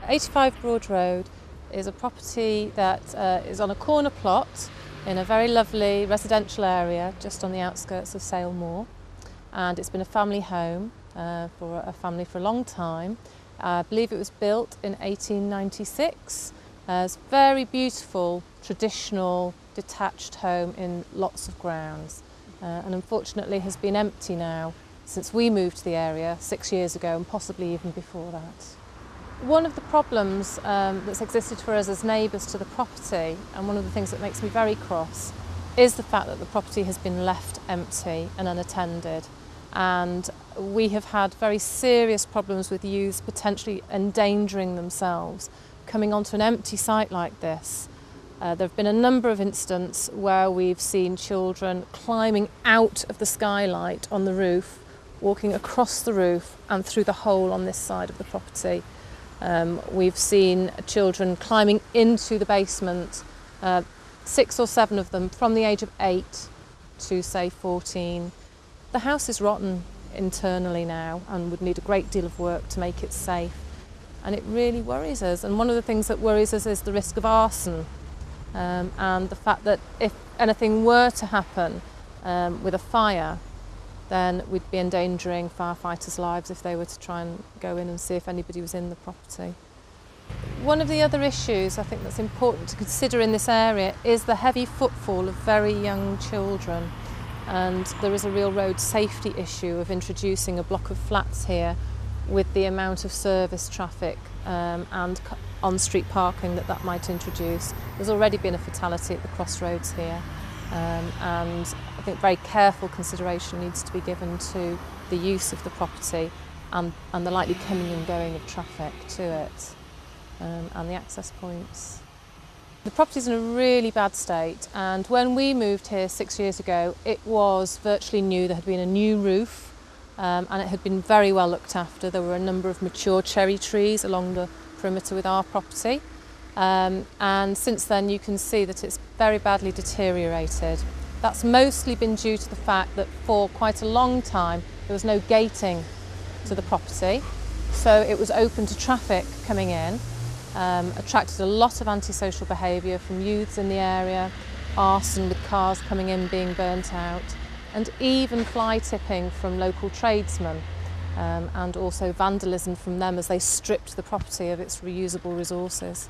85 Broad Road is a property that is on a corner plot in a very lovely residential area just on the outskirts of Sale Moor, and it's been a family home for a family for a long time. I believe it was built in 1896. It's a very beautiful, traditional, detached home in lots of grounds, and unfortunately has been empty now since we moved to the area 6 years ago, and possibly even before that. One of the problems that's existed for us as neighbours to the property, and one of the things that makes me very cross, is the fact that the property has been left empty and unattended. And we have had very serious problems with youths potentially endangering themselves coming onto an empty site like this. There have been a number of incidents where we've seen children climbing out of the skylight on the roof, walking across the roof and through the hole on this side of the property. We've seen children climbing into the basement, 6 or 7 of them from the age of 8 to say 14. The house is rotten internally now and would need a great deal of work to make it safe, and it really worries us. And one of the things that worries us is the risk of arson, and the fact that if anything were to happen with a fire, then we'd be endangering firefighters' lives if they were to try and go in and see if anybody was in the property. One of the other issues I think that's important to consider in this area is the heavy footfall of very young children, and there is a real road safety issue of introducing a block of flats here with the amount of service traffic and on-street parking that might introduce. There's already been a fatality at the crossroads here, and I think very careful consideration needs to be given to the use of the property and the likely coming and going of traffic to it, and the access points. The property's in a really bad state, and when we moved here 6 years ago, it was virtually new. There had been a new roof, and it had been very well looked after. There were a number of mature cherry trees along the perimeter with our property, and since then you can see that it's very badly deteriorated. That's mostly been due to the fact that for quite a long time there was no gating to the property, so it was open to traffic coming in, attracted a lot of antisocial behaviour from youths in the area, arson with cars coming in being burnt out, and even fly tipping from local tradesmen, and also vandalism from them as they stripped the property of its reusable resources.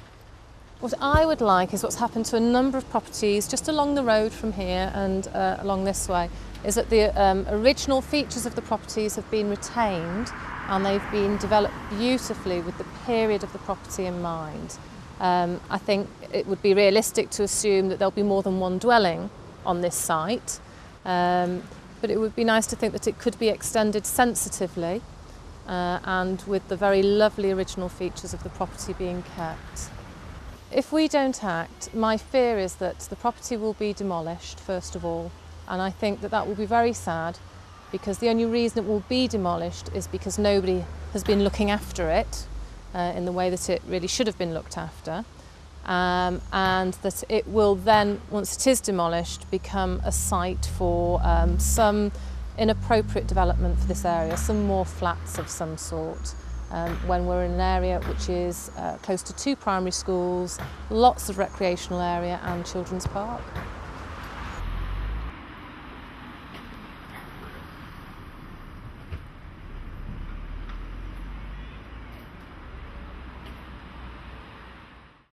What I would like is what's happened to a number of properties just along the road from here and along this way, is that the original features of the properties have been retained and they've been developed beautifully with the period of the property in mind. I think it would be realistic to assume that there'll be more than one dwelling on this site, but it would be nice to think that it could be extended sensitively and with the very lovely original features of the property being kept. If we don't act, my fear is that the property will be demolished first of all, and I think that will be very sad, because the only reason it will be demolished is because nobody has been looking after it in the way that it really should have been looked after, and that it will then, once it is demolished, become a site for some inappropriate development for this area, some more flats of some sort. When we're in an area which is close to 2 primary schools, lots of recreational area and children's park.